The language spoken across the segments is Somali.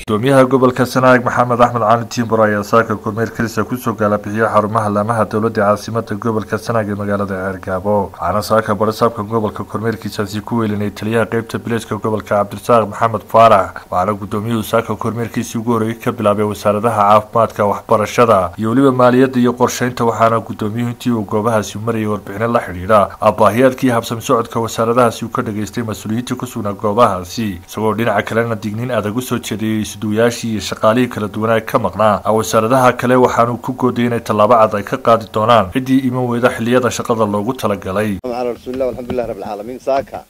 gudoomiyaha gobolka Sanaag Maxamed Axmed Cali Timbur ayaa saaka kormeer kalisa ku soo gala bixiya xarumaha laamaha dawladda caasimada gobolka Sanaag ee magaalada Ceergaabo. Waxaana saaka barasaabka gobolka kormeerkiisaasi ku weelinay taliyaha qaybta bileeska gobolka Cabdirasaaq Maxamed Faarax. Waxaana gudoomiyuhu saaka kormeerkiisii ugu horeeyay ka bilaabay wasaaradaha caafimaadka, waxbarashada iyo waliba maaliyadda iyo qorsheynta. Waxaana gudoomiyuhu intii uu goobahaasi marayay warbixin la xiriira baahiyaadkii habsami socodka wasaaradahaasi uu ka dhageystay mas'uuliyiinta ku sugnaa goobahaasi, isagoo dhinaca kalena digniin adag u soo jeediyay duyaashii iyo shaqaalihii kala duwanaa ka maqnaa wasaaradaha kale. waxaanu ku goodiyay inay tallaabo cad ay ka qaadi doonaan cidii iman weyda xilliyada shaqada loogu talagalay. alxamdulillahi rabbil caalamiin. saaka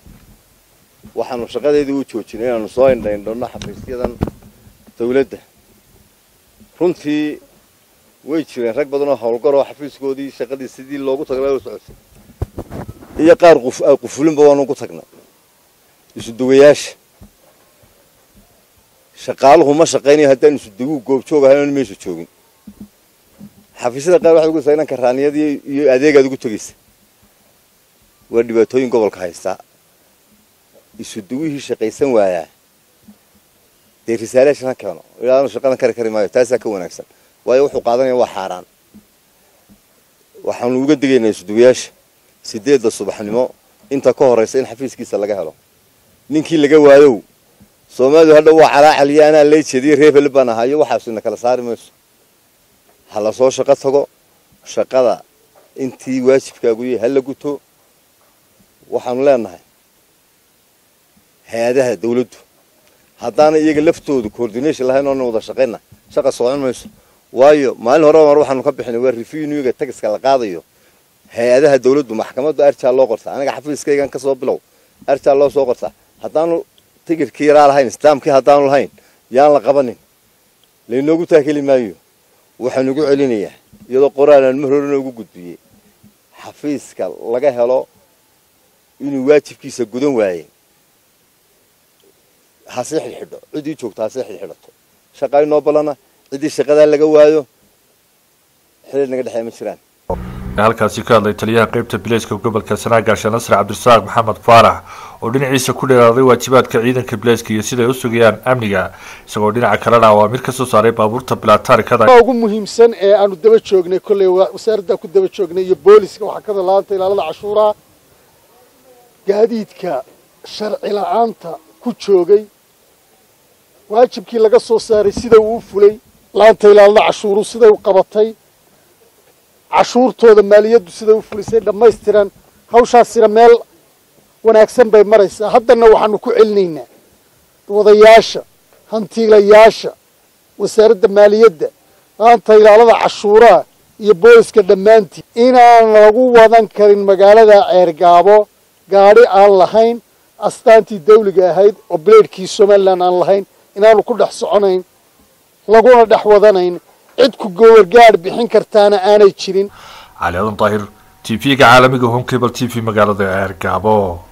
waxaanu shaqadeedii u joojinay inaanu soo indhaindhoonno xafiisyadan dawladda. runtii way jireen rag badan oo howlgar oo xafiiskoodii shaqadii sidii loogu talagalay u socotay iyo qaar qufulinba waanu ku tagnay. isu duwayaasha shaqaaluhu ma shaqeynayo haddaan isu dugu goobjoog ahayn meesha joogin. xafiisyada qaar waxay ugu saynan karaaniyadii iyo adeegaad ugu tagaysa. waa dhibaatooyin gobolka haysta. isu duwihii shaqaysan waayaa dee risaalayaashan keeno ilaanu shaqadan kari maayo. taasaa ka wanaagsan, waayo wuxuu qaadanaya waa xaaraan. waxaanu uga digaynaa isu duwayaasha 8 subaxnimo inta ka horeysa in xafiiskiisa laga helo. ninkii laga waayo Soomaalidu hadda waa calaacal ana la jeediyay reebel baan ahayo waxaasina kala saari mayso. hala soo shaqo tago, shaqada intii waajibkaagu yahay hala guto. waxaan leenahay hay'adaha dawladdu haddana iyaga laftoodu coordination lahayn oo wada shaqeyna shaqa socon mayso. waayo maalin hore waxaanu ka bixinay waa revenue-ga taxka la qaadayo. hay'adaha dawladdu maxkamadda arjaa loo qortaa. aniga xafiiskaygan ka soo bilow arjaa loo soo qortaa. haddaanu tigirkii yaraa lahayn, istaamkii haddaanu lahayn yaan la qabanin, laynoogu taakeli maayo. waxaan ugu celinayaa iyadoo qoraalaan mar horena ugu gudbiyey xafiiska laga helo inuu waajibkiisa gudan waayey ha sii xidho. cidii joogta ha sii xidhato. shaqay noo balana cidii shaqada laga waayo xiriir naga dhaxay ma jiraan. halkaasi ka hadlay taliyaha qaybta bileeska gobolka Sanaag Gaashaan Nasr Cabdirasaaq Maxamed Faarax oo dhinaciisa ku dheeraaday waajibaadka ciidanka bileeska iyo sida ay u sugayaan amniga, isagoo dhinaca kalena waa mid ka soo saaray baabuurta bilaataarikada ugu muhiimsan ee aanu daba joognay kulay wasaaradda ku daba joognay iyo booliska waxa ka dalaantay ilaalada cashuuraha gaadiidka sharci la'aanta ku joogay. waajibkii laga soo saaray sida uu fulay laanta ilaalada cashuuru sida uu qabatay cashuurtooda maaliyaddu sida uu fulisay dhammaystiran. hawshaasina meel wanaagsan bay maraysaa. haddana waxaanu ku celinaynaa wadayaasha, hantiilayaasha, wasaaradda maaliyadda, laanta ilaalada cashuuraha iyo booliska dhammaantii inaan lagu wadan karin magaalada Ceergaabo gaari aan lahayn astaantii dawliga ahayd oo bileedkii Somaliland aan lahayn, inaanu ku dhex soconayn laguna dhex wadanayn. cid ku gowargaar bixin kartaana aanay jirin. Cali Aadan Taahir, TV-ga caalamiga Home Cable TV magaalada Ceergaabo.